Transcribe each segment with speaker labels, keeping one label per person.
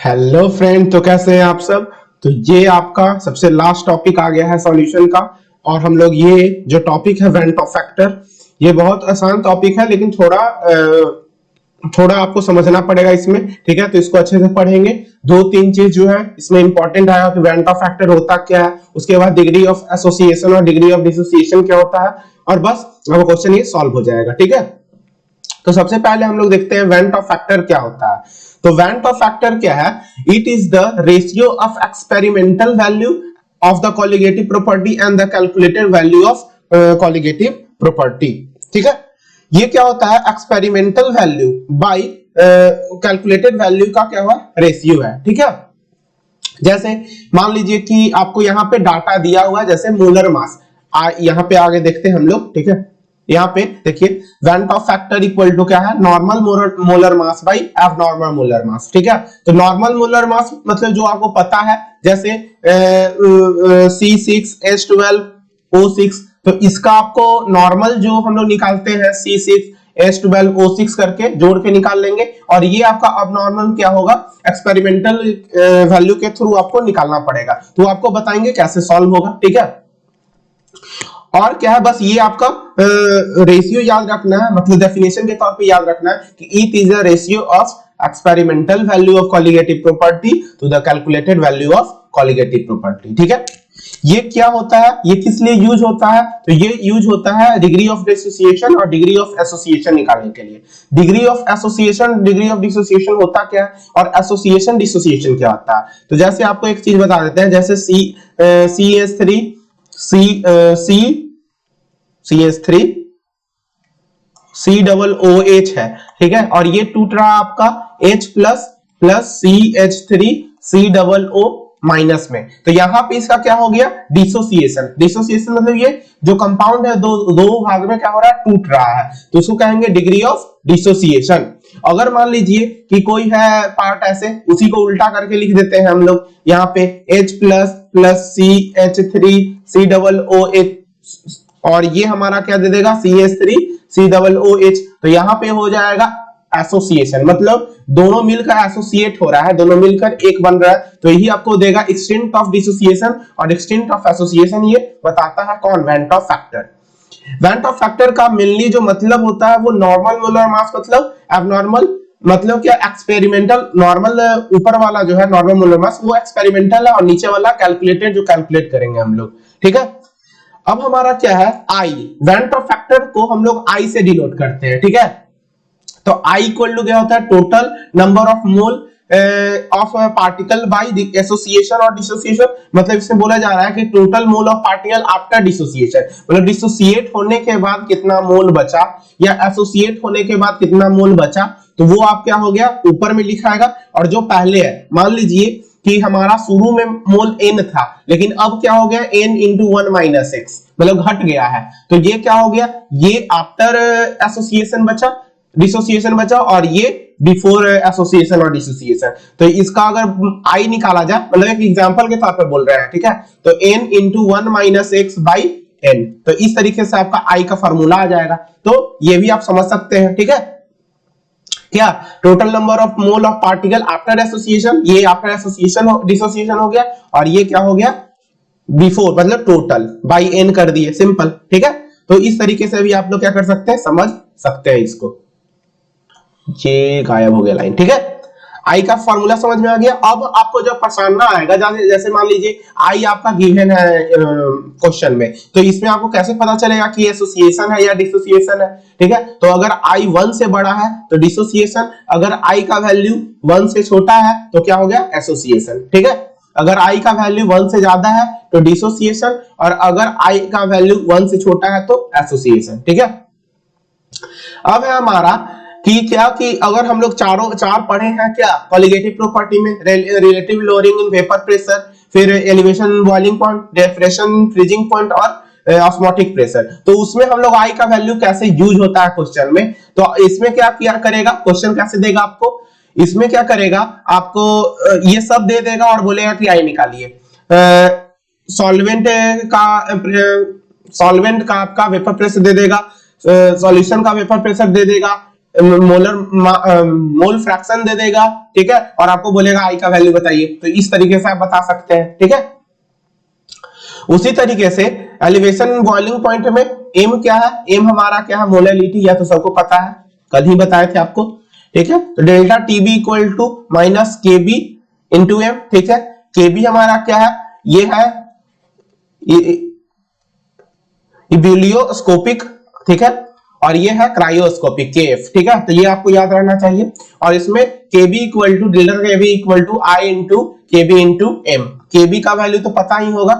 Speaker 1: Hello friend, तो कैसे हैं आप सब। तो ये आपका सबसे लास्ट टॉपिक आ गया है सॉल्यूशन का। और हम लोग ये जो टॉपिक है वेंट ऑफ फैक्टर, ये बहुत आसान टॉपिक है लेकिन थोड़ा आपको समझना पड़ेगा इसमें। ठीक है, तो इसको अच्छे से पढ़ेंगे। दो तीन चीज जो है इसमें इंपॉर्टेंट आया कि वेंट ऑफ फैक्टर होता क्या है, उसके बाद डिग्री ऑफ एसोसिएशन और डिग्री ऑफ डिसोसिएशन क्या होता है, और बस अब क्वेश्चन ये सॉल्व हो जाएगा। ठीक है, तो सबसे पहले हम लोग देखते हैं वेंट ऑफ फैक्टर क्या होता है। तो वेंट ऑफ फैक्टर क्या है? It is the ratio of experimental value of the colligative property and the calculated value of colligative property. ठीक है, ये क्या होता है? Experimental value by calculated value का क्या हुआ? रेशियो है। ठीक है, जैसे मान लीजिए कि आपको यहाँ पे डाटा दिया हुआ है, जैसे मोलर मास। यहाँ पे आगे देखते हैं हम लोग। ठीक है, यहाँ पे देखिए van't Hoff factor equal to क्या है? Normal molar mass by abnormal molar mass. ठीक है, तो नॉर्मल मोलर मास मतलब जो आपको पता है, जैसे C6H12O6, तो इसका आपको नॉर्मल जो हम लोग निकालते हैं C6H12O6 करके जोड़ के निकाल लेंगे, और ये आपका अबनॉर्मल क्या होगा? एक्सपेरिमेंटल वैल्यू के थ्रू आपको निकालना पड़ेगा। तो आपको बताएंगे कैसे सॉल्व होगा। ठीक है, और क्या है, बस ये आपका रेशियो याद रखना है, मतलब डेफिनेशन के तौर पे याद रखना है कि it is a ratio of experimental value of colligative property to the calculated value of colligative property. ठीक है, ये क्या होता है, ये किस लिए यूज होता है? तो ये यूज होता है डिग्री ऑफ डिसोसिएशन और डिग्री ऑफ एसोसिएशन निकालने के लिए। Degree of association, degree of dissociation होता क्या है, और एसोसिएशन डिसोसिएशन क्या होता है? तो जैसे आपको एक चीज बता देते हैं, जैसे CH3 CH3 COOH है। ठीक है, और ये टूट रहा आपका H plus plus CH3 COO minus में। तो यहां पे इसका क्या हो गया? डिसोसिएशन। डिसोसिएशन मतलब ये जो कंपाउंड है दो भाग में क्या हो रहा है? टूट रहा है, तो इसको कहेंगे डिग्री ऑफ डिसोसिएशन। अगर मान लीजिए कि कोई है पार्ट ऐसे, उसी को उल्टा करके लिख देते हैं हम लोग, यहाँ पे H plus plus CH3 COOH, और ये हमारा क्या दे देगा? CH3 COOH। तो यहाँ पे हो जाएगा एसोसिएशन, मतलब दोनों मिलकर एसोसिएट हो रहा है, दोनों मिलकर एक बन रहा है। तो यही आपको देगा एक्सटेंट ऑफ डिसोसिएशन और एक्सटेंट ऑफ एसोसिएशन। ये बताता है कौन? Went Hoff factor. Went Hoff factor का मेनली जो मतलब होता है वो नॉर्मल मोलर मास मतलब एबनॉर्मल, मतलब क्या? एक्सपेरिमेंटल। नॉर्मल ऊपर वाला जो है नॉर्मल मोलर मास वो एक्सपेरिमेंटल है, और नीचे वाला कैलकुलेटेड, जो कैलकुलेट करेंगे हम लोग। ठीक है, अब हमारा क्या है? आई। वेंट ऑफ फैक्टर को हम लोग आई से डिनोट करते हैं। ठीक है, तो I इक्वल टू क्या होता है? Total number of mole of particle by association और डिसोसिएशन। मतलब इसमें बोला जा रहा है कि total mole of particle after dissociation, मतलब डिसोसिएट होने के बाद कितना मोल बचा, या एसोसिएट होने के बाद कितना मोल बचा, तो वो आप क्या हो गया? ऊपर में लिखाएगा। और जो पहले है, मान लीजिए कि हमारा शुरू में मोल n था, लेकिन अब क्या हो गया? n इंटू 1 माइनस x, मतलब घट गया है। तो ये क्या हो गया? ये आफ्टर एसोसिएशन बचा, डिसोसिएशन बचा, और ये बिफोर एसोसिएशन और डिसोसिएशन। तो इसका अगर आई निकाला जाए, मतलब एक एग्जांपल के तौर पे बोल रहे हैं। ठीक है, तो n into 1 minus x by n, तो इस तरीके से आपका आई का फॉर्मूला आ जाएगा। तो ये भी आप समझ सकते हैं। ठीक है, क्या? Total number of mole of particle after association, ये आफ्टर एसोसिएशन डिसोसिएशन हो गया, और ये क्या हो गया? बिफोर, मतलब टोटल बाई n कर दिए, सिंपल। ठीक है, तो इस तरीके से भी आप लोग क्या कर सकते हैं? समझ सकते हैं इसको। ये गायब हो गया लाइन। ठीक है, आई का फॉर्मूला समझ में आ गया। अब आपको जब पहचानना आएगा, जैसे मान लीजिए आई आपका गिवन है क्वेश्चन में, तो इसमें आपको कैसे पता चलेगा कि एसोसिएशन है या डिसोसिएशन है? ठीक है, तो अगर आई 1 से बड़ा है तो डिसोसिएशन, अगर आई का वैल्यू 1 से छोटा है तो क्या हो गया? एसोसिएशन। ठीक है, अगर आई का वैल्यू 1 से ज्यादा है तो डिसोसिएशन, और अगर आई का वैल्यू 1 से छोटा है तो एसोसिएशन। ठीक है, अब है हमारा कि क्या कि अगर हम लोग चार पढ़े हैं क्या कॉलिगेटिव प्रॉपर्टी में? Relative lowering in vapour pressure, फिर elevation boiling point, depression freezing point, और ऑस्मोटिक प्रेशर। तो उसमें हम लोग आई का वैल्यू कैसे यूज होता है क्वेश्चन में? तो इसमें क्या किया करेगा? क्वेश्चन कैसे देगा आपको? इसमें क्या करेगा? आपको ये सब दे देगा और बोलेगा कि आई निकालिए। सॉल्वेंट का आपका वेपर प्रेशर दे देगा, सॉल्यूशन का वेपर प्रेशर दे देगा, मोलर मोल फ्रैक्शन दे देगा, ठीक है, और आपको बोलेगा आई का वैल्यू बताइए। तो इस तरीके से आप बता सकते हैं, ठीक है। उसी तरीके से एलिवेशन बॉइलिंग पॉइंट में एम क्या है, एम हमारा क्या है, मोलैलिटी, या तो सबको पता है, कल ही बताए थे आपको, ठीक है। तो delta TB equal to minus K B into M, ठीक है। के बी हमारा क्या है, ये है इबुलियोस्कोपिक, ठीक है, और ये है क्रायोस्कोपिक केएफ, ठीक है। तो ये आपको याद रहना चाहिए। और इसमें Kb equal to delta Kb equal to i into Kb into m. Kb का वैल्यू तो पता ही होगा,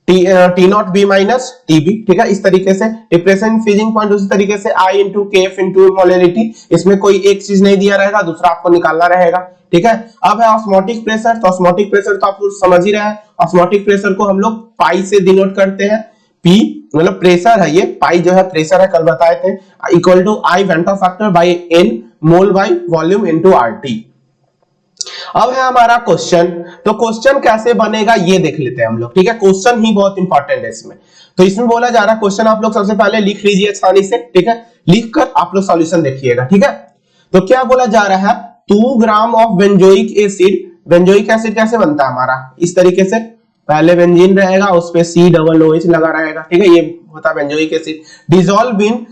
Speaker 1: T naught B minus Tb, ठीक है। इस तरीके से डिप्रेशन फ्रीजिंग पॉइंट, उसी तरीके से आई इंटू केएफ इंटू मोलैलिटी, इसमें कोई एक चीज नहीं दिया रहेगा, दूसरा आपको निकालना रहेगा, ठीक है। अब है ऑस्मोटिक प्रेशर। तो ऑस्मोटिक प्रेशर तो आप लोग समझ ही रहे हैं, ऑस्मोटिक प्रेशर को हम लोग पाई से डिनोट करते हैं। पी मतलब प्रेशर है, ये पाई जो है प्रेशर है, कल बताए थे, equal to i van't factor by n mole by volume into RT. अब है हमारा क्वेश्चन। तो क्वेश्चन कैसे बनेगा ये देख लेते हैं हम लोग, ठीक है। क्वेश्चन ही बहुत इंपॉर्टेंट है इसमें। तो इसमें बोला जा रहा है, क्वेश्चन आप लोग सबसे पहले लिख लीजिए आसानी से, ठीक है। लिख कर आप लोग सॉल्यूशन देखिएगा, ठीक है। तो क्या बोला जा रहा है, 2 gram of benzoic acid. Benzoic acid कैसे बनता है हमारा, इस तरीके से, पहले बेंजीन रहेगा, उस पे COOH लगा रहेगा, ठीक है, ये होता है benzoic acid. Dissolve in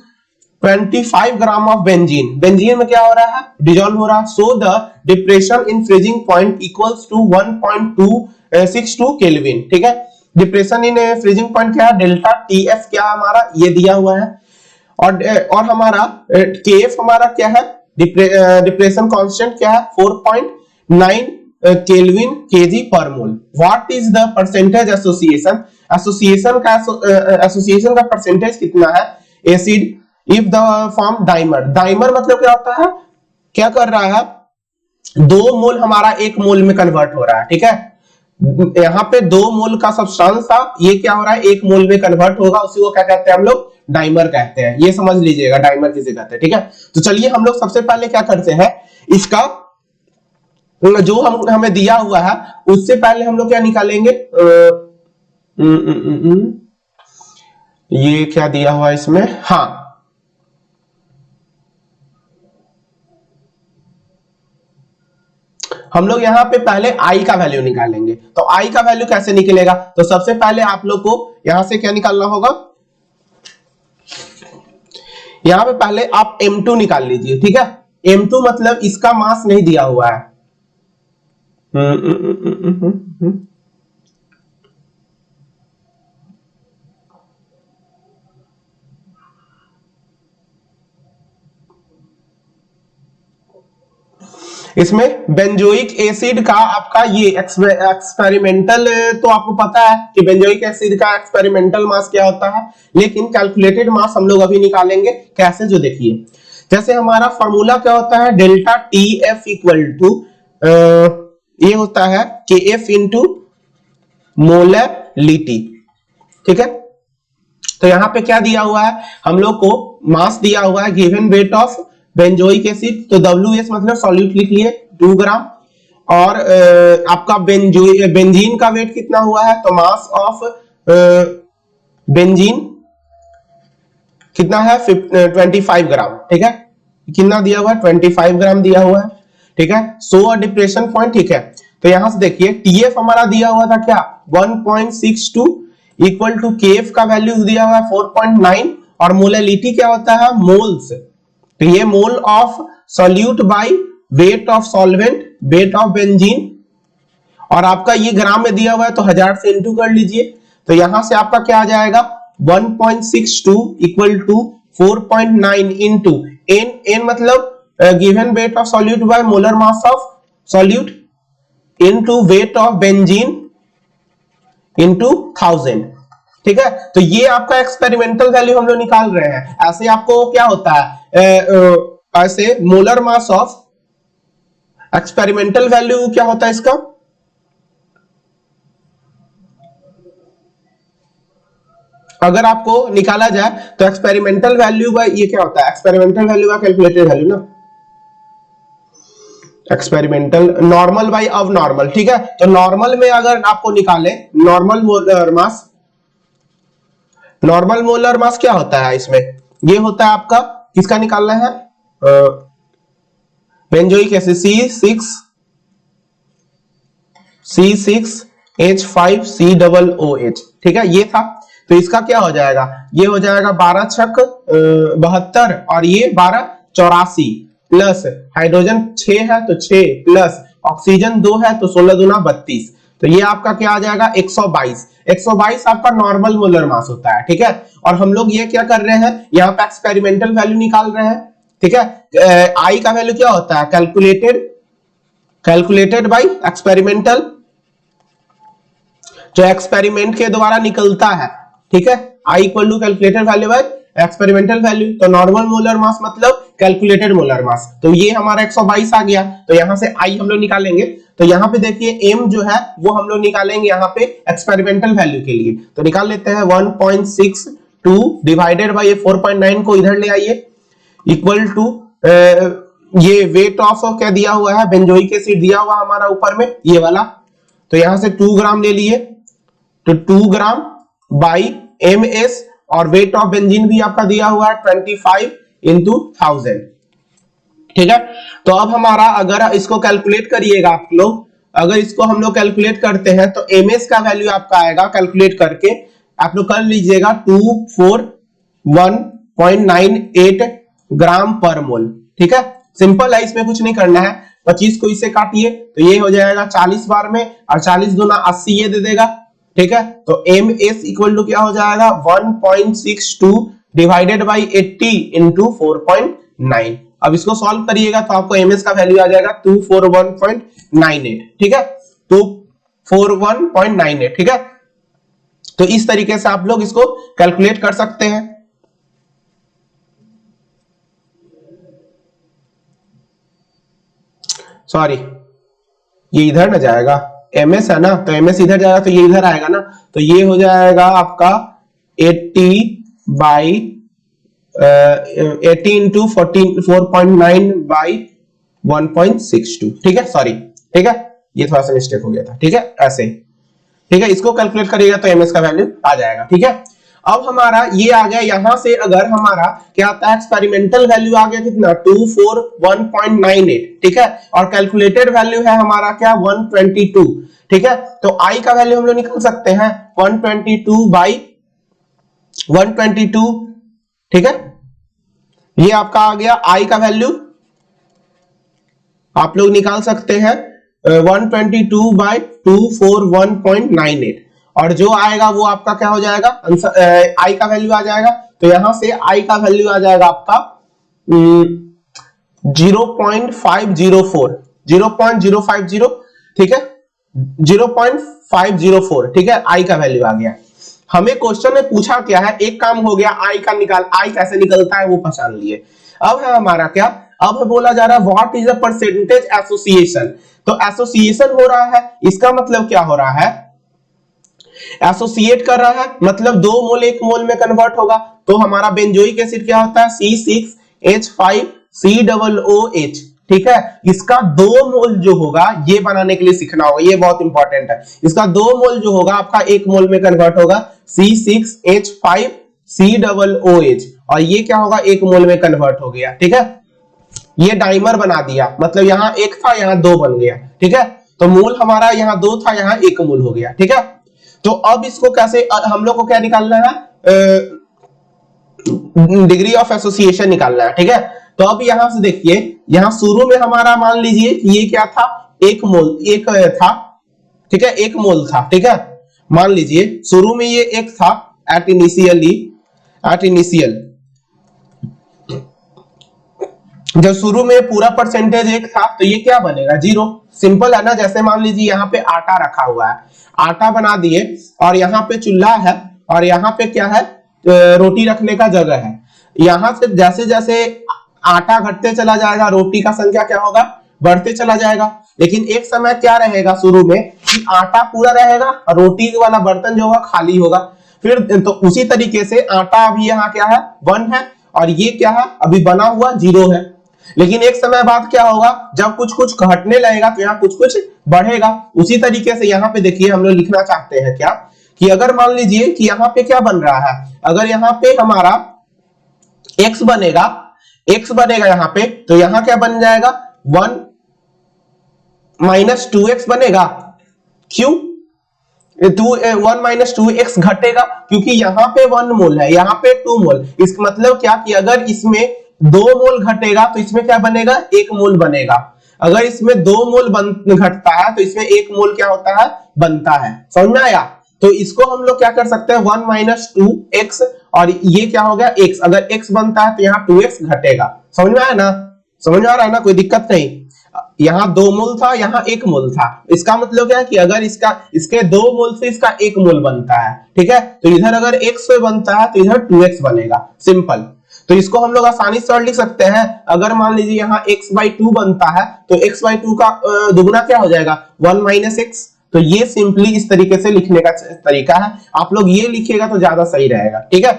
Speaker 1: 25 gram of benzene. Benzene में क्या हो रहा है, डिसॉल्व हो रहा है। So the depression in freezing point equals to 1.262 kelvin, ठीक है। डिप्रेशन इन फ्रीजिंग पॉइंट क्या है, डेल्टा टीएफ क्या है हमारा, ये दिया हुआ है। और हमारा केएफ हमारा क्या है, डिप्रेशन कांस्टेंट क्या है, 4.9 केल्विन केजी पर मोल। What is the percentage association, association का परसेंटेज कितना है, acid if the form dimer. Dimer मतलब क्या होता है, क्या कर रहा है, 2 मोल हमारा 1 मोल में कन्वर्ट हो रहा है, ठीक है। यहाँ पे 2 मोल का सब्सटेंस था, ये क्या हो रहा है 1 मोल में कन्वर्ट होगा, उसी को क्या कहते हैं हम लोग, डाइमर कहते हैं। ये समझ लीजिएगा डाइमर किसे कहते हैं, ठीक है। तो चलिए हम लोग सबसे पहले क्या करते हैं, इसका जो हमें दिया हुआ है उससे पहले हम लोग क्या निकालेंगे, ये क्या दिया हुआ है इसमें, हाँ, हम लोग यहाँ पे पहले आई का वैल्यू निकालेंगे। तो आई का वैल्यू कैसे निकलेगा, तो सबसे पहले आप लोग को यहां से क्या निकालना होगा, यहां पे पहले आप M2 निकाल लीजिए, ठीक है। M2 मतलब इसका मास नहीं दिया हुआ है, इसमें बेंजोइक एसिड का आपका ये एक्सपेरिमेंटल, तो आपको पता है कि बेंजोइक एसिड का एक्सपेरिमेंटल मास क्या होता है, लेकिन कैलकुलेटेड मास हम लोग अभी निकालेंगे कैसे, जो देखिए, जैसे हमारा फॉर्मूला क्या होता है, डेल्टा टीएफ इक्वल टू ये होता है केएफ इंटू मोलैलिटी, ठीक है। तो यहाँ पे क्या दिया हुआ है, हम लोग को मास दिया हुआ है, given weight of benzoic acid, तो WS मतलब सॉल्यूट लिख लिए 2 ग्राम, और आपका बेंजीन का वेट कितना हुआ है, तो मास ऑफ बेंजीन कितना है 25 ग्राम, ठीक है। कितना दिया हुआ है, 25 ग्राम दिया हुआ है, ठीक है। सो डिप्रेशन पॉइंट, ठीक है। तो यहां से देखिए टीएफ हमारा दिया हुआ था क्या, 1.62 इक्वल टू केएफ का वैल्यू दिया हुआ है 4.9, और मोलैलिटी क्या होता है, मोल्स। तो ये mole of solute by weight of solvent, weight of benzene, और आपका ये ग्राम में दिया हुआ है तो 1000 से इंटू कर लीजिए। तो यहां से आपका क्या आ जाएगा, 1.62 इक्वल टू 4.9 इंटू एन मतलब given weight of solute by molar mass of solute into weight of benzene into 1000, ठीक है। तो ये आपका एक्सपेरिमेंटल वैल्यू हम लोग निकाल रहे हैं। ऐसे आपको क्या होता है, ऐसे molar mass of experimental value क्या होता है इसका, अगर आपको निकाला जाए तो एक्सपेरिमेंटल वैल्यू बाय ये क्या होता है, एक्सपेरिमेंटल वैल्यू का कैलकुलेटेड वैल्यू ना, एक्सपेरिमेंटल नॉर्मल बाय अब नॉर्मल, ठीक है। तो नॉर्मल में अगर आपको निकाले नॉर्मल मोलर मास, नॉर्मल मोलर मास क्या होता है इसमें, ये होता है आपका किसका निकालना है, बेंजोइक एसिड C6H5COOH, ठीक है, ये था। तो इसका क्या हो जाएगा, ये हो जाएगा 12 छक 72 और ये 12 84 प्लस हाइड्रोजन 6 है तो 6 प्लस ऑक्सीजन 2 है तो 16 दूना 32। तो ये आपका क्या आ जाएगा 122 आपका नॉर्मल मोलर मास होता है, ठीक है। और हम लोग ये क्या कर रहे हैं, यहाँ पे एक्सपेरिमेंटल वैल्यू निकाल रहे हैं, ठीक है। आई का वैल्यू क्या होता है, कैलकुलेटेड बाय एक्सपेरिमेंटल, जो एक्सपेरिमेंट के द्वारा निकलता है, ठीक है। I equal to calculated value by experimental value. तो नॉर्मल मोलर मास मतलब कैलकुलेटेड मोलर मास। तो ये हमारा 122 आ गया, तो यहां से आई हम लोग निकालेंगे। तो यहां पे देखिए एम जो है वो हम लोग निकालेंगे यहाँ पे एक्सपेरिमेंटल वैल्यू के लिए। तो निकाल लेते हैं 1.62 डिवाइडेड बाय 4.9 को इधर ले आइए, इक्वल टू ये वेट ऑफ क्या दिया हुआ है, बेंजोइक एसिड दिया हुआ हमारा ऊपर में ये वाला। तो यहां से 2 ग्राम ले लिए, तो 2 ग्राम बाई MS, और वेट ऑफ बेंजीन भी आपका दिया हुआ है 25 इंटू 1000, ठीक है। तो अब हमारा अगर इसको कैलकुलेट करिएगा आप लोग, अगर इसको हम लोग कैलकुलेट करते हैं तो MS का वैल्यू आपका आएगा, कैलकुलेट करके आप लोग कर लीजिएगा 241.98 ग्राम पर मोल, ठीक है। सिंपल है, इसमें कुछ नहीं करना है। 25 को इससे काटिए तो ये हो जाएगा 40 बार में, और 40 दूना 80 ये दे देगा, ठीक है। तो MS इक्वल टू क्या हो जाएगा 1.62 डिवाइडेड बाई 80 इंटू 4.9। अब इसको सॉल्व करिएगा तो आपको MS का वैल्यू आ जाएगा 241.98, ठीक है, 241.98, ठीक है। तो इस तरीके से आप लोग इसको कैलकुलेट कर सकते हैं। सॉरी, ये इधर न जाएगा, MS है ना, तो MS इधर जाएगा तो ये इधर आएगा ना, तो ये हो जाएगा आपका 80 बाई 80 इंटू 4.9 बाई 1.62, ठीक है, सॉरी, ठीक है, ये थोड़ा सा मिस्टेक हो गया था, ठीक है, ऐसे, ठीक है। इसको कैलकुलेट करिएगा तो MS का वैल्यू आ जाएगा, ठीक है। अब हमारा ये आ गया, यहां से अगर हमारा क्या आता है, एक्सपेरिमेंटल वैल्यू आ गया कितना 241.98, ठीक है, और कैलकुलेटेड वैल्यू है हमारा क्या 122, ठीक है। तो आई का वैल्यू हम लोग निकाल सकते हैं 122 बाई 122, ठीक है। ये आपका आ गया आई का वैल्यू, आप लोग निकाल सकते हैं 122 बाई 241.98, और जो आएगा वो आपका क्या हो जाएगा, आई का वैल्यू आ जाएगा। तो यहां से आई का वैल्यू आ जाएगा आपका 0.504, ठीक है, 0.504, ठीक है, आई का वैल्यू आ गया। हमें क्वेश्चन में पूछा क्या है, एक काम हो गया, आई कैसे निकलता है वो पहचान लिए। अब है हमारा क्या, अब बोला जा रहा है what is the percentage association. तो एसोसिएशन हो रहा है, इसका मतलब क्या हो रहा है, एसोसिएट कर रहा है मतलब 2 मोल 1 मोल में कन्वर्ट होगा। तो हमारा बेंजोइक एसिड क्या होता है C6H5COOH, ठीक है। इसका 2 मोल जो होगा, ये बनाने के लिए सीखना होगा, ये बहुत इंपॉर्टेंट है। इसका 2 मोल जो होगा आपका 1 मोल में कन्वर्ट होगा C6H5COOH, और ये क्या होगा 1 मोल में कन्वर्ट हो गया, ठीक है। ये डाइमर बना दिया, मतलब यहां 1 था यहां 2 बन गया, ठीक है। तो मोल हमारा यहां 2 था यहां 1 मोल हो गया, ठीक है। तो अब इसको कैसे हम लोग को क्या निकालना है, डिग्री ऑफ एसोसिएशन निकालना है, ठीक है। तो अब यहां से देखिए, यहां शुरू में हमारा मान लीजिए कि ये क्या था, 1 मोल, 1 था, ठीक है, 1 मोल था, ठीक है। मान लीजिए शुरू में ये 1 था एट इनिशियल, जब शुरू में पूरा परसेंटेज 1 था तो ये क्या बनेगा 0, सिंपल है ना। जैसे मान लीजिए यहाँ पे आटा रखा हुआ है, आटा बना दिए, और यहाँ पे चूल्हा है, और यहाँ पे क्या है, रोटी रखने का जगह है। यहाँ से जैसे जैसे आटा घटते चला जाएगा, रोटी का संख्या क्या होगा, बढ़ते चला जाएगा। लेकिन एक समय क्या रहेगा शुरू में कि आटा पूरा रहेगा और रोटी वाला बर्तन जो होगा खाली होगा। फिर तो उसी तरीके से आटा अभी यहाँ क्या है 1 है, और ये क्या है अभी बना हुआ 0 है। लेकिन एक समय बाद क्या होगा, जब कुछ कुछ घटने लगेगा तो यहाँ कुछ कुछ बढ़ेगा। उसी तरीके से यहाँ पे देखिए हम लोग लिखना चाहते हैं क्या, कि अगर मान लीजिए कि यहाँ पे क्या बन रहा है, अगर यहाँ पे हमारा x बनेगा, x बनेगा यहाँ पे, तो यहाँ क्या बन जाएगा 1 माइनस 2x बनेगा। क्यों 1 माइनस 2x घटेगा? क्योंकि यहाँ पे 1 मोल है, यहाँ पे 2 मोल। इसका मतलब क्या कि अगर इसमें 2 मोल घटेगा तो इसमें क्या बनेगा 1 मोल बनेगा। अगर इसमें 2 मोल घटता है तो इसमें 1 मोल क्या होता है बनता है। समझ में आया? तो इसको हम लोग क्या कर सकते हैं 1 माइनस 2x, और ये क्या हो गया x। अगर x बनता है तो यहाँ 2x घटेगा। समझ में आया ना? समझ में आ रहा है ना? कोई दिक्कत नहीं। यहाँ 2 मोल था, यहाँ 1 मोल था। इसका मतलब क्या है कि अगर इसके 2 मोल से इसका 1 मोल बनता है, ठीक है, तो इधर अगर x से बनता है तो इधर 2x बनेगा। सिंपल। तो इसको हम लोग आसानी से और लिख सकते हैं। अगर मान लीजिए यहाँ x/2 बनता है तो x/2 का दुगना क्या हो जाएगा 1 माइनस x। तो ये सिंपली इस तरीके से लिखने का तरीका है। आप लोग ये लिखिएगा तो ज्यादा सही रहेगा। ठीक है,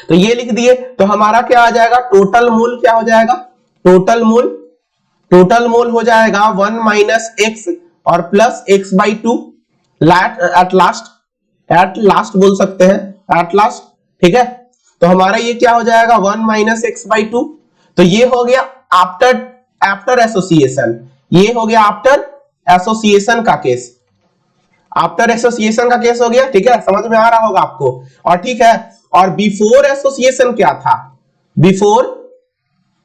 Speaker 1: तो ये लिख दिए तो हमारा क्या आ जाएगा टोटल मोल क्या हो जाएगा, टोटल मोल हो जाएगा 1 माइनस x और प्लस x/2 एट लास्ट बोल सकते हैं, एट लास्ट। ठीक है, तो हमारा ये क्या हो जाएगा 1 माइनस x/2। तो ये हो गया आफ्टर एसोसिएशन, ये हो गया आफ्टर एसोसिएशन का केस, आफ्टर एसोसिएशन का केस हो गया। ठीक है, समझ में आ रहा होगा आपको। और ठीक है, और बिफोर एसोसिएशन क्या था, बिफोर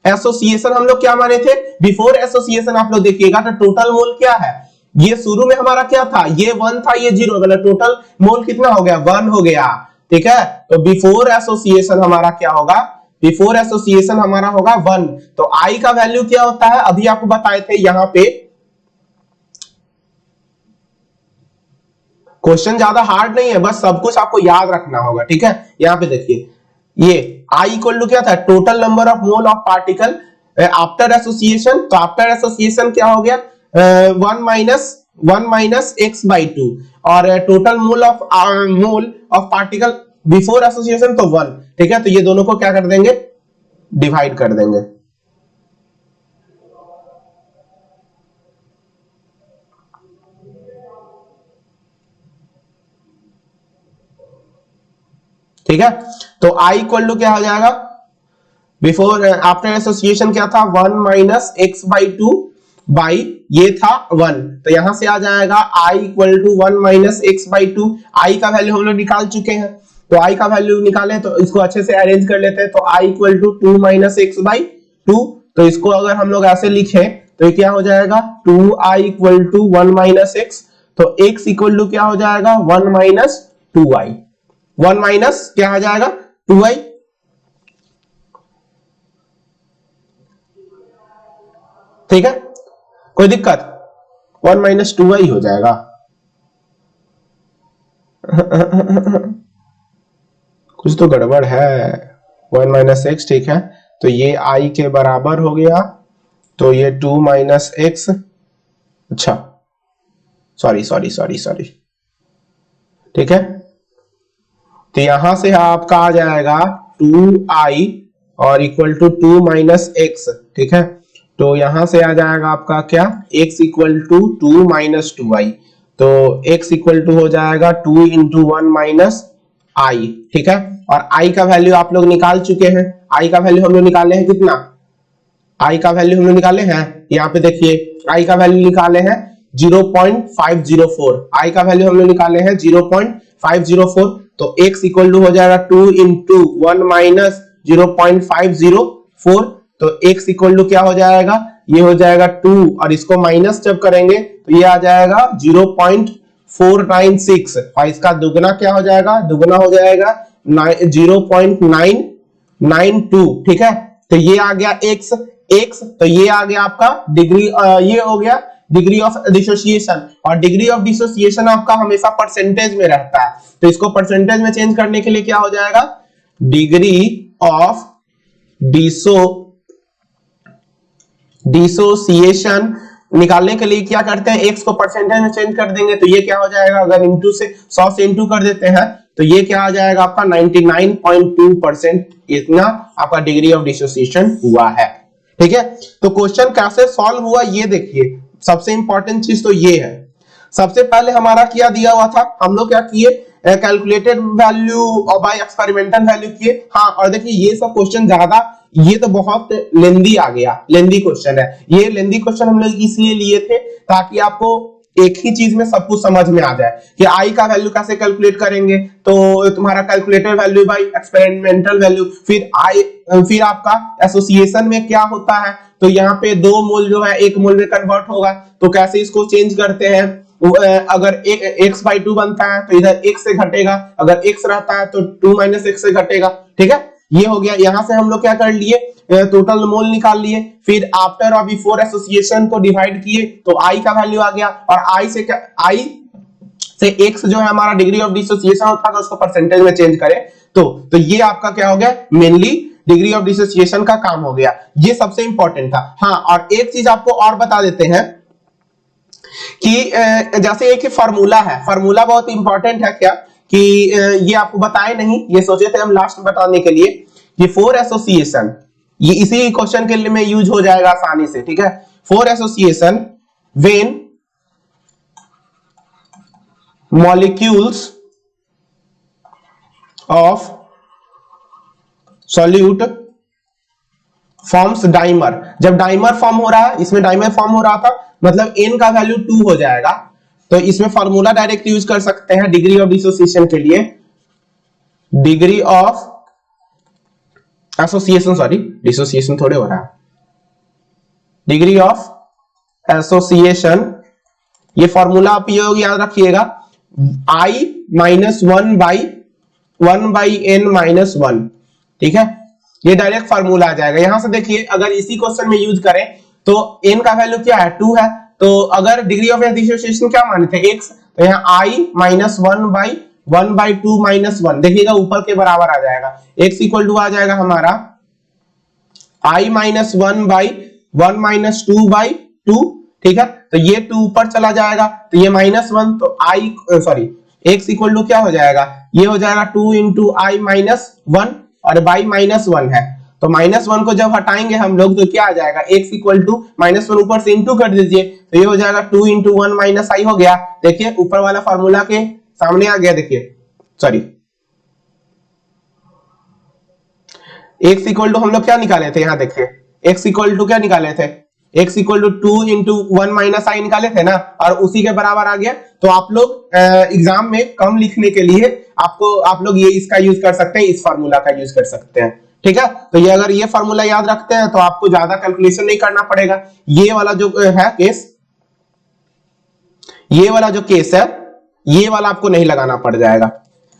Speaker 1: एसोसिएशन हम लोग क्या माने थे, बिफोर एसोसिएशन आप लोग देखिएगा तो टोटल मोल क्या है, ये शुरू में हमारा क्या था, ये 1 था, ये 0 हो गया, टोटल मोल कितना हो गया 1 हो गया। ठीक है, तो बिफोर एसोसिएशन हमारा क्या होगा, बिफोर एसोसिएशन हमारा होगा 1। तो आई का वैल्यू क्या होता है, अभी आपको बताए थे। यहां पे क्वेश्चन ज्यादा हार्ड नहीं है, बस सब कुछ आपको याद रखना होगा। ठीक है, यहां पे देखिए ये I इक्वल टू क्या था, total number of mole of particle after association. तो आफ्टर एसोसिएशन क्या हो गया 1 माइनस x/2, और total mole of particle before association तो 1। ठीक है, तो ये दोनों को क्या कर देंगे, डिवाइड कर देंगे। ठीक है, तो I इक्वल टू क्या हो जाएगा, बिफोर आफ्टर एसोसिएशन क्या था 1 माइनस x/2 बाई ये था 1। तो यहां से आ जाएगा I equal to 1 minus x/2। I का वैल्यू हम लोग निकाल चुके हैं, तो I का वैल्यू निकाले तो इसको अच्छे से अरेंज कर लेते हैं। तो I equal to 2 minus x/2। तो इसको अगर हम लोग ऐसे लिखें तो ये क्या हो जाएगा 2I equal to 1 minus x। तो x इक्वल टू क्या हो जाएगा 1 माइनस 2I, 1 माइनस क्या आ जाएगा 2I। ठीक है, कोई दिक्कत, 1 माइनस 2I हो जाएगा। कुछ तो गड़बड़ है, 1 माइनस x। ठीक है, तो ये I के बराबर हो गया, तो ये 2 माइनस x, अच्छा सॉरी। ठीक है, तो यहां से आपका आ जाएगा 2I और इक्वल टू 2 माइनस x। ठीक है, तो यहां से आ जाएगा आपका क्या x equal to 2 minus 2I। तो x इक्वल टू हो जाएगा 2 इंटू 1 माइनस I। ठीक है, और I का वैल्यू आप लोग निकाल चुके हैं। I का वैल्यू हम लोग निकाले हैं कितना, I का वैल्यू हम लोग निकाले हैं, यहाँ पे देखिए I का वैल्यू निकाले हैं 0.504। I का वैल्यू हम लोग निकाले हैं 0.504। तो x इक्वल टू हो जाएगा 2 इंटू 1 माइनस 0.504। तो x इक्वल टू क्या हो जाएगा, ये हो जाएगा 2, और इसको माइनस जब करेंगे तो ये आ जाएगा 0.496, और इसका दुगना क्या हो जाएगा, दुगना हो जाएगा 0.992। ठीक है, तो ये आ गया x, तो ये आ गया आपका डिग्री, ये हो गया डिग्री ऑफ डिसोसिएशन। और डिग्री ऑफ डिसोसिएशन आपका हमेशा परसेंटेज में रहता है, तो इसको परसेंटेज में चेंज करने के लिए क्या हो जाएगा, डिग्री ऑफ डिसोसिएशन निकालने के लिए क्या करते हैं, x को परसेंटेज में चेंज कर देंगे। तो ये क्या हो जाएगा, अगर इंटू से 100 से इंटू कर देते हैं तो ये क्या आ जाएगा आपका 99.2%, इतना आपका डिग्री ऑफ डिसोसिएशन हुआ है। ठीक है, तो क्वेश्चन कैसे सॉल्व हुआ ये देखिए। सबसे इंपॉर्टेंट चीज तो ये है, सबसे पहले हमारा क्या दिया हुआ था, हम लोग क्या किए, कैलकुलेटेड वैल्यू और बाय एक्सपेरिमेंटल वैल्यू किए। हाँ, और देखिए ये सब क्वेश्चन ज्यादा, ये तो बहुत लेंदी आ गया, लेंदी क्वेश्चन है। ये लेंदी क्वेश्चन हम लोग इसलिए लिए थे ताकि आपको एक ही चीज में सब कुछ समझ में आ जाए कि आई का वैल्यू कैसे कैलकुलेट करेंगे, तो तुम्हारा calculated value by experimental value, फिर आपका एसोसिएशन में क्या होता है, तो यहाँ पे 2 मोल जो है 1 मोल में कन्वर्ट होगा, तो कैसे इसको चेंज करते हैं। अगर x बाई 2 बनता है तो इधर x से घटेगा, अगर x रहता है तो 2 माइनस x से घटेगा। ठीक है, ये हो गया। यहां से हम लोग क्या कर लिए, टोटल मोल निकाल लिए, फिर आफ्टर और बिफोर एसोसिएशन को डिवाइड किए तो i का वैल्यू आ गया, और i से क्या, i से x जो है हमारा डिग्री ऑफ डिसोसिएशन होता है, तो उसको परसेंटेज में चेंज करें तो ये आपका क्या हो गया, मेनली डिग्री ऑफ डिसोसिएशन का काम हो गया। ये सबसे इंपॉर्टेंट था। हाँ, और एक चीज आपको और बता देते हैं कि जैसे एक फार्मूला है, फार्मूला बहुत इंपॉर्टेंट है क्या, कि ये आपको बताए नहीं, ये सोचे थे हम लास्ट में बताने के लिए, कि फॉर एसोसिएशन, ये इसी क्वेश्चन के लिए में यूज हो जाएगा आसानी से। ठीक है, for association when molecules of solute forms dimer, जब डाइमर फॉर्म हो रहा है, इसमें डाइमर फॉर्म हो रहा था, मतलब n का वैल्यू 2 हो जाएगा, तो इसमें फार्मूला डायरेक्ट यूज कर सकते हैं डिग्री ऑफ डिसोसिएशन के लिए, degree of association, sorry dissociation थोड़े हो रहा है, डिग्री ऑफ एसोसिएशन, ये फॉर्मूला आप याद रखिएगा, i minus 1 by n minus 1। ठीक है, ये डायरेक्ट फार्मूला आ जाएगा। यहां से देखिए, अगर इसी क्वेश्चन में यूज करें तो n का वैल्यू क्या है, 2 है, तो अगर डिग्री ऑफ डिसोसिएशन क्या माने थे, x, तो यहाँ i माइनस 1 बाई 2 माइनस 1, देखिएगा ऊपर के बराबर आ जाएगा, x इक्वल टू आ जाएगा हमारा i minus 1 by 1 minus 2 by 2। ठीक है, तो ये 2 ऊपर चला जाएगा, तो ये माइनस 1, तो x इक्वल टू क्या हो जाएगा, ये हो जाएगा 2 इंटू आई माइनस 1, और बाई माइनस 1 है, तो माइनस 1 को जब हटाएंगे हम लोग तो क्या आ जाएगा, x इक्वल टू माइनस 1 ऊपर से इंटू कर दीजिए, तो ये हो जाएगा 2 इंटू 1 माइनस आई हो गया। देखिए ऊपर वाला फार्मूला के सामने आ गया, देखिए सॉरी, x इक्वल टू हम लोग क्या निकाले थे, यहाँ देखिए x इक्वल टू क्या निकाले थे, x equal to 2 into 1 minus i निकाले थे ना, और उसी के बराबर आ गया। तो आप लोग एग्जाम में कम लिखने के लिए आप लोग ये इसका यूज कर सकते हैं, इस फार्मूला का यूज कर सकते हैं। ठीक है, तो ये अगर ये फार्मूला याद रखते हैं तो आपको ज्यादा कैलकुलेशन नहीं करना पड़ेगा। ये वाला जो है केस, ये वाला जो केस है, ये वाला आपको नहीं लगाना पड़ जाएगा,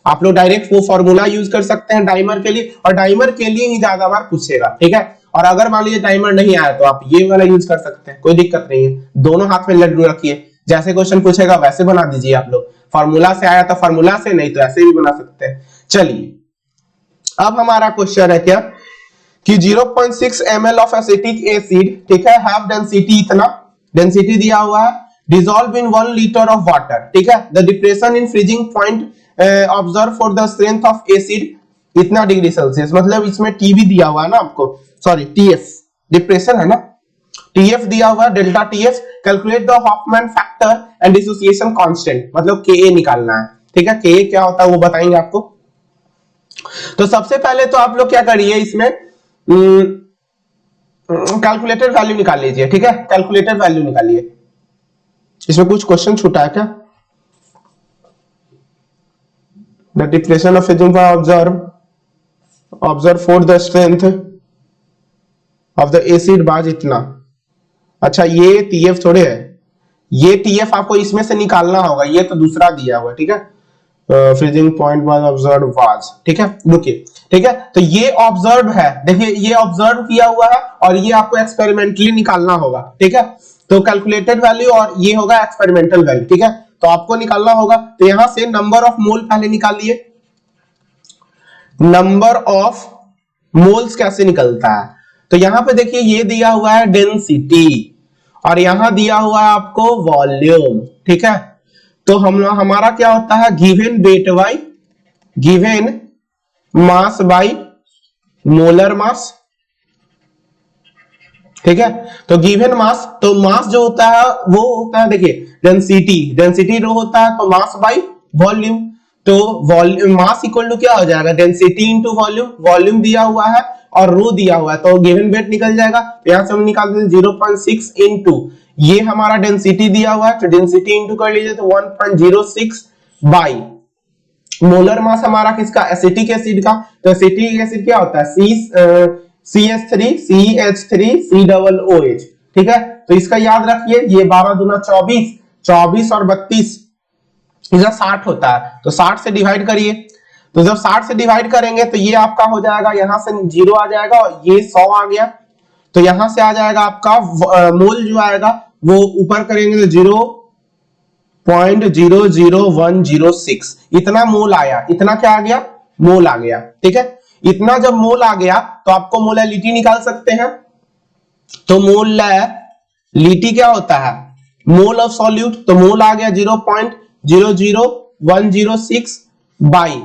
Speaker 1: आप लोग डायरेक्ट वो फॉर्मूला यूज कर सकते हैं डाइमर के लिए, और डाइमर के लिए ही ज्यादा बार पूछेगा। ठीक है, और अगर मान लीजिए डाइमर नहीं आया तो आप ये वाला यूज कर सकते हैं, कोई दिक्कत नहीं है। दोनों हाथ में लड्डू रखिए, जैसे क्वेश्चन पूछेगा वैसे बना दीजिए आप लोग, फार्मूला से आया तो फार्मूला से, नहीं तो ऐसे भी बना सकते हैं। चलिए, अब हमारा क्वेश्चन है क्या, कि 0.6 ml ऑफ एसिटिक एसिड, ठीक है, हैव डेंसिटी इतना, डेंसिटी दिया हुआ है, dissolve in 1 litre of water. ठीक है, the depression in freezing point observe for the strength of acid इतना डिग्री सेल्सियस, मतलब इसमें टी भी दिया हुआ है ना आपको, सॉरी टीएफ, डिप्रेशन है ना, टीएफ दिया हुआ है, delta TF, calculate the Hoffman factor and dissociation constant, मतलब के निकालना है। ठीक है, के क्या होता है वो बताएंगे आपको। तो सबसे पहले तो आप लोग क्या करिए, इसमें कैलकुलेटेड वैल्यू निकाल लीजिए। ठीक है, कैलकुलेटेड वैल्यू निकालिए। इसमें कुछ क्वेश्चन छूटा है क्या, the depression of freezing point observe for the strength of the acid बाज इतना। अच्छा, ये टीएफ थोड़े है, ये टीएफ आपको इसमें से निकालना होगा, ये तो दूसरा दिया हुआ है। ठीक है, freezing point was observed was, ठीक है, रुकिए। ठीक है, तो ये ऑब्जर्व है, देखिए ये ऑब्जर्व किया हुआ है, और ये आपको एक्सपेरिमेंटली निकालना होगा। ठीक है, तो कैलकुलेटेड वैल्यू और ये होगा एक्सपेरिमेंटल वैल्यू। ठीक है, तो आपको निकालना होगा, तो यहां से नंबर ऑफ मोल पहले निकालिए। नंबर ऑफ मोल्स कैसे निकलता है, तो यहां पे देखिए ये दिया हुआ है डेंसिटी, और यहां दिया हुआ है आपको वॉल्यूम। ठीक है, तो हमारा क्या होता है, given weight by given mass by molar mass. ठीक है, तो गिवन मास, तो मास जो होता है वो होता है, देखिए डेंसिटी, डेंसिटी रो होता है तो मास बाई वॉल्यूम, तो वॉल्यूम मास इक्वल टू क्या हो जाएगा, डेंसिटी इनटू वॉल्यूम, वॉल्यूम दिया हुआ है और रो दिया हुआ है, तो गिवन वेट निकल जाएगा। तो यहां से हम निकालते हैं 0.6 इनटू ये हमारा डेंसिटी दिया हुआ है, तो डेंसिटी इनटू कर लीजिए तो 1.06 बाई मोलर मास हमारा किसका, एसिटिक एसिड का। तो एसिटिक एसिड क्या होता है, CH3CH3COOH, ठीक है। तो इसका याद रखिए, ये 12 दूना 24, 24 और 32 इधर 60 होता है, तो 60 से डिवाइड करिए। तो जब 60 से डिवाइड करेंगे तो ये आपका हो जाएगा, यहां से 0 आ जाएगा और ये 100 आ गया, तो यहां से आ जाएगा आपका मोल जो आएगा वो ऊपर करेंगे तो 0.00106 इतना मोल आया, इतना क्या आ गया, मोल आ गया, ठीक है। इतना जब मोल आ गया तो आपको मोलैलिटी निकाल सकते हैं। तो मोलैलिटी क्या होता है, मोल ऑफ सॉल्यूट, तो मोल आ गया 0.00106 बाई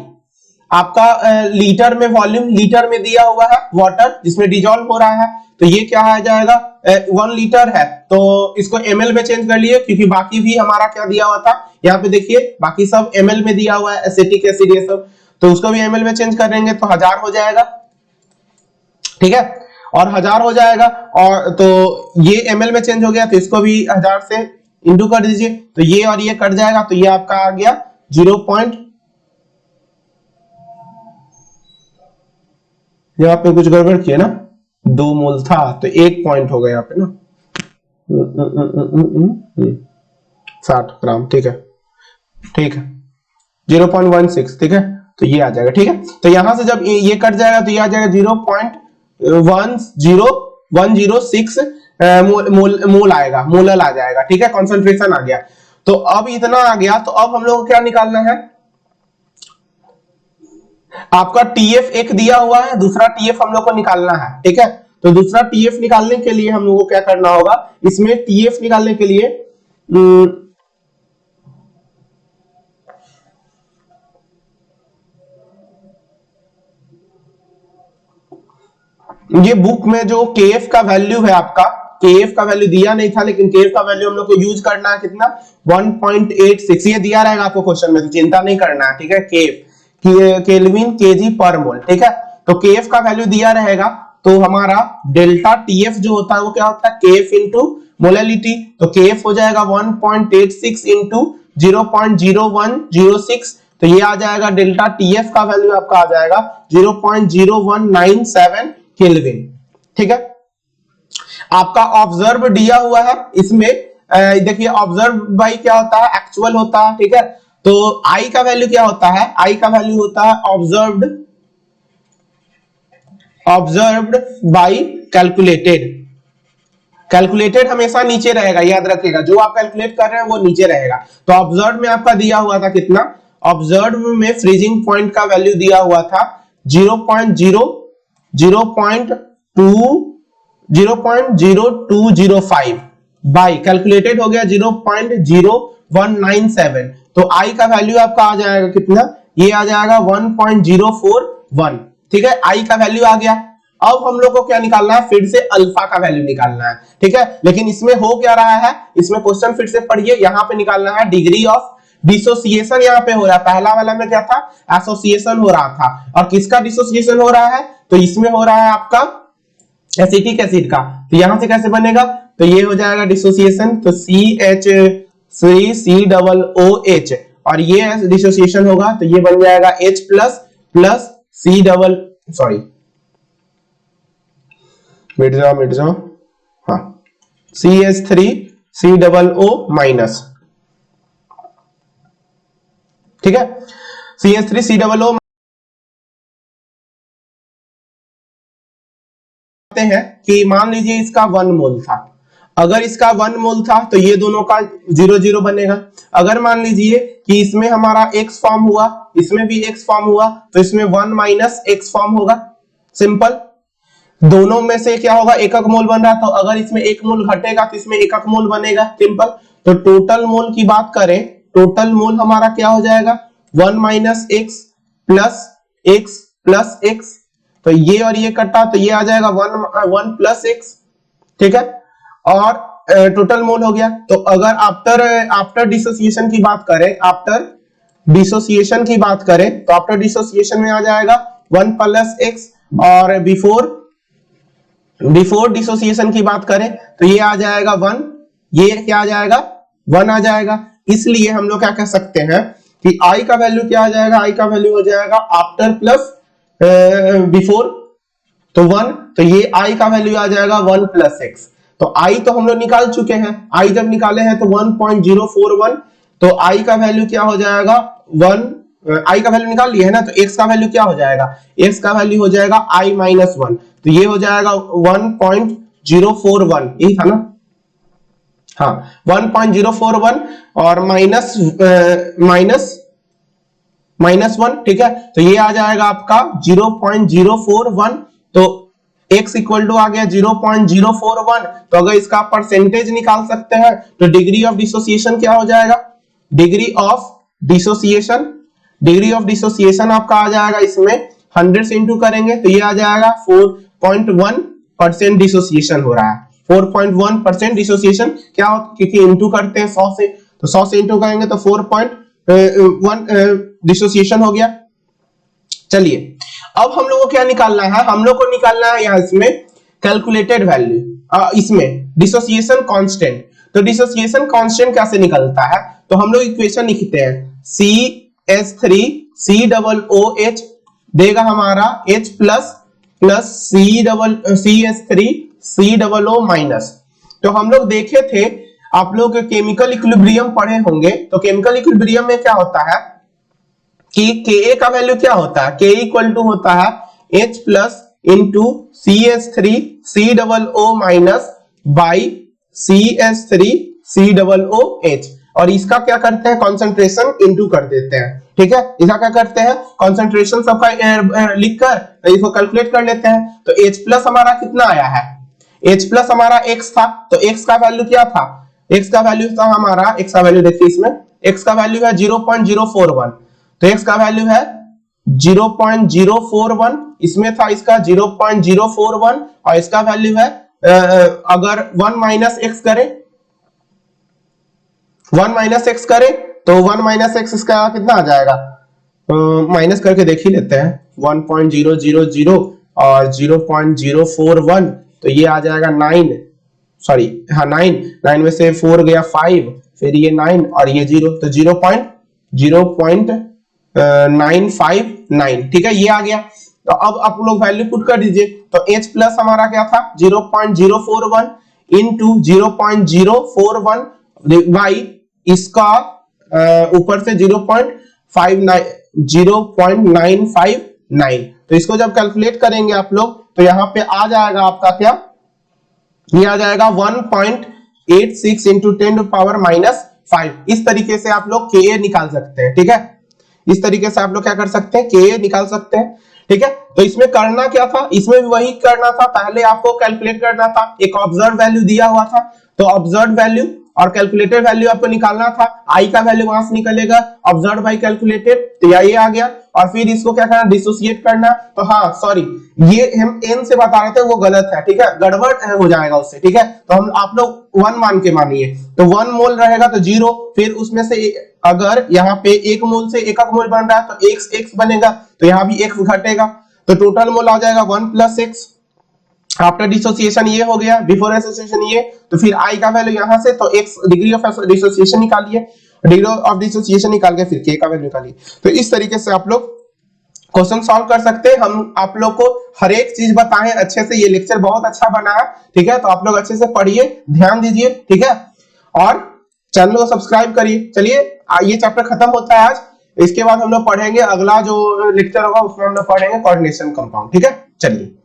Speaker 1: आपका लीटर में वॉल्यूम, लीटर में दिया हुआ है वाटर जिसमें डिजॉल्व हो रहा है, तो ये क्या आ जाएगा 1 लीटर है, तो इसको ml में चेंज कर लिए, क्योंकि बाकी भी हमारा क्या दिया हुआ था, यहाँ पे देखिए बाकी सब ml में दिया हुआ है, एसिटिक एसिड ये सब, तो उसको भी ml में चेंज करेंगे तो 1000 हो जाएगा, ठीक है। और 1000 हो जाएगा, और तो ये ml में चेंज हो गया, तो इसको भी 1000 से इंटू कर दीजिए, तो ये और ये कट जाएगा, तो ये आपका आ गया 0. यहाँ पे कुछ गड़बड़ किया ना, 2 मोल था तो 1 पॉइंट हो गया यहाँ पे ना, 60 ग्राम, ठीक है, ठीक है 0.16, ठीक है, तो ये आ जाएगा, ठीक है। तो यहां से जब ये कट जाएगा तो ये आ जाएगा 0.10106 मोल आएगा, मोलल आ जाएगा, ठीक है, कॉन्सेंट्रेशन आ गया। तो अब इतना आ गया, तो अब हम लोग को क्या निकालना है, आपका TF एक दिया हुआ है, दूसरा TF हम लोग को निकालना है, ठीक है। तो दूसरा TF निकालने के लिए हम लोग को क्या करना होगा, इसमें TF निकालने के लिए ये बुक में जो KF का वैल्यू है आपका, KF का वैल्यू दिया नहीं था, लेकिन KF का वैल्यू हम लोग को यूज करना है कितना, 1.86, ये दिया रहेगा आपको क्वेश्चन में, तो चिंता नहीं करना है, ठीक है। KF केल्विन केजी पर मोल, ठीक है। तो KF का वैल्यू दिया रहेगा, तो हमारा डेल्टा TF जो होता है वो क्या होता है, KF इंटू मोलैलिटी, तो KF हो जाएगा 1.86 इंटू 0.0106, तो ये आ जाएगा डेल्टा TF का वैल्यू आपका आ जाएगा 0.0197 केल्विन, ठीक है। आपका ऑब्जर्व दिया हुआ है, इसमें देखिए ऑब्जर्व बाई क्या होता है, एक्चुअल होता है, ठीक है। तो I का वैल्यू क्या होता है, I का वैल्यू होता है ऑब्जर्व्ड बाई कैलकुलेटेड, कैलकुलेटेड हमेशा नीचे रहेगा, याद रखिएगा, जो आप कैलकुलेट कर रहे हैं वो नीचे रहेगा। तो ऑब्जर्व में आपका दिया हुआ था कितना, ऑब्जर्व में फ्रीजिंग पॉइंट का वैल्यू दिया हुआ था 0.0205 बाई कैलकुलेटेड हो गया 0.0197, तो I का वैल्यू आपका आ जाएगा कितना, ये आ जाएगा 1.041, ठीक है, I का वैल्यू आ गया। अब हम लोग को क्या निकालना है, फिर से अल्फा का वैल्यू निकालना है, ठीक है। लेकिन इसमें हो क्या रहा है, इसमें क्वेश्चन फिर से पढ़िए, यहां पे निकालना है डिग्री ऑफ डिसोसिएशन, यहाँ पे हो रहा है, पहला वाला में क्या था, एसोसिएशन हो रहा था, और किसका डिसोसिएशन हो रहा है, तो इसमें हो रहा है आपका एसिटिक एसिड का, तो यहां से कैसे बनेगा, तो ये हो जाएगा डिसोसिएशन, तो CH3COOH, और ये डिसोसिएशन होगा तो ये बन जाएगा H plus C double, sorry मिट जाओ, हाँ, CH3COO माइनस, ठीक है, CH3COO हैं कि मान लीजिए इसका 1 मोल था, अगर इसका 1 मोल था तो ये दोनों का 0 बनेगा। अगर मान लीजिए कि इसमें हमारा X फॉर्म हुआ, इसमें भी X फॉर्म हुआ, तो इसमें 1 माइनस X फॉर्म होगा, सिंपल, दोनों में से क्या होगा, एकक मोल बन रहा, तो अगर इसमें 1 मोल घटेगा तो इसमें एकक मोल बनेगा, सिंपल। तो टोटल मोल की बात करें, टोटल मोल हमारा क्या हो जाएगा, 1 माइनस X प्लस X, तो ये और ये कटा तो ये आ जाएगा 1 प्लस X, ठीक है, और टोटल मोल हो गया। तो अगर आफ्टर डिसोसिएशन की बात करें, आफ्टर डिसोसिएशन की बात करें तो आफ्टर डिसोसिएशन में आ जाएगा 1 प्लस एक्स, और बिफोर डिसोसिएशन की बात करें तो ये आ जाएगा 1, ये क्या आ जाएगा 1 आ जाएगा। इसलिए हम लोग क्या कह सकते हैं कि i का वैल्यू क्या आ जाएगा, i का वैल्यू हो जाएगा आफ्टर प्लस बिफोर, तो 1, तो ये i का वैल्यू आ जाएगा 1 प्लस एक्स। तो i तो हम लोग निकाल चुके हैं, i जब निकाले हैं तो 1.041, तो i का वैल्यू क्या हो जाएगा 1, i का वैल्यू निकाल लिया है ना, तो x का वैल्यू क्या हो जाएगा, x का वैल्यू हो जाएगा i माइनस 1, तो ये हो जाएगा 1.041, यही था ना, हाँ 1.041 और माइनस 1, ठीक है, तो ये आ जाएगा आपका 0.041, तो x इक्वल टू आ गया 0.041। तो अगर इसका परसेंटेज निकाल सकते हैं तो डिग्री ऑफ डिसोसिएशन क्या हो जाएगा, डिग्री ऑफ डिसोसिएशन आपका आ जाएगा, इसमें 100 से इंटू करेंगे तो ये आ जाएगा 4.1% डिसोसिएशन हो रहा है, 4.1% डिसोसिएशन क्या हो, क्योंकि इंटू करते हैं 100 से, तो 100 से इंटू करेंगे तो 4.1 डिसोसिएशन हो गया। चलिए अब हम लोग को क्या निकालना है, हम लोग को निकालना है यहाँ इसमें कैलकुलेटेड वैल्यू, इसमें डिसोसिएशन कांस्टेंट। तो डिसोसिएशन कांस्टेंट कैसे निकलता है, तो हम लोग इक्वेशन लिखते हैं CH3COOH देगा हमारा H प्लस CH3COO माइनस। तो हम लोग देखे थे, आप लोग केमिकल इक्विलिब्रियम पढ़े होंगे, तो केमिकल इक्विलिब्रियम में क्या होता है कि Ka का वैल्यू क्या होता है, Ka इक्वल टू होता है H plus into CH3COO minus by CH3COOH, और इसका क्या करते हैं कॉन्सेंट्रेशन इंटू कर देते हैं, ठीक है, इसका क्या करते हैं कॉन्सेंट्रेशन सबका लिखकर इसको कैलकुलेट कर लेते हैं। तो H प्लस हमारा कितना आया है, H प्लस हमारा x था, तो x का वैल्यू क्या था, x का वैल्यू था हमारा, x का वैल्यू देखिए इसमें, x का वैल्यू है 0.041, तो x का वैल्यू है 0.041, इसमें था इसका 0.041, और इसका वैल्यू है अगर 1 माइनस एक्स करें तो 1 माइनस एक्स इसका कितना आ जाएगा, माइनस करके देख ही लेते हैं, 1.000 और 0.041, तो ये आ जाएगा 9, सॉरी हाँ 9 में से 4 गया 5, फिर ये 9 और ये 0, तो 0.959, ठीक है, ये आ गया। तो अब आप लोग वैल्यू पुट कर दीजिए, तो H प्लस हमारा क्या था 0.041 इंटू 0.041 बाई इसका ऊपर से 0.959, तो इसको जब कैलकुलेट करेंगे आप लोग तो यहाँ पे आ जाएगा आपका क्या, ये आ जाएगा 1.86 इंटू 10⁻⁻5। इस तरीके से आप लोग Ka निकाल सकते हैं, ठीक है, इस तरीके से आप लोग क्या कर सकते हैं Ka निकाल सकते हैं, ठीक है। तो इसमें करना क्या था, इसमें भी वही करना था, पहले आपको कैलकुलेट करना था, एक ऑब्जर्व वैल्यू दिया हुआ था, तो ऑब्जर्व वैल्यू और कैलकुलेटेड वैल्यू आपको निकालना था, आई का वैल्यू वहां से निकलेगा, ऑब्जर्व बाय कैलकुलेटेड, तो ये आ गया, और फिर इसको क्या करना डिसोसिएट करना, तो हाँ सॉरी ये हम n से बता रहे थे वो गलत है, ठीक है, गड़बड़ हो जाएगा उससे, ठीक है, तो हम आप लोग 1 मान के मानिए, तो 1 मोल रहेगा तो 0, फिर उसमें से अगर यहाँ पे 1 मोल से 1 मोल बन रहा है तो x बनेगा, तो यहाँ भी x घटेगा, तो टोटल मोल आ जाएगा 1 प्लस x। आफ्टर डिसोसिएशन ये हो गया, बिफोर एसोसिएशन ये, तो फिर I का वैल्यू यहाँ से, तो x डिग्री ऑफ डिसोसिएशन निकालिए, डिग्री ऑफ डिसोसिएशन निकाल के फिर K का वैल्यू निकालिए। तो इस तरीके से आप लोग क्वेश्चन सॉल्व कर सकते हैं। हम आप लोग को हर एक चीज बताएं अच्छे से, ये लेक्चर बहुत अच्छा बना है, ठीक है, तो आप लोग अच्छे से पढ़िए, ध्यान दीजिए, ठीक है, और चैनल को सब्सक्राइब करिए। चलिए ये चैप्टर खत्म होता है आज, इसके बाद हम लोग पढ़ेंगे अगला जो लेक्चर होगा उसमें हम लोग पढ़ेंगे कोऑर्डिनेशन कंपाउंड, ठीक है, चलिए।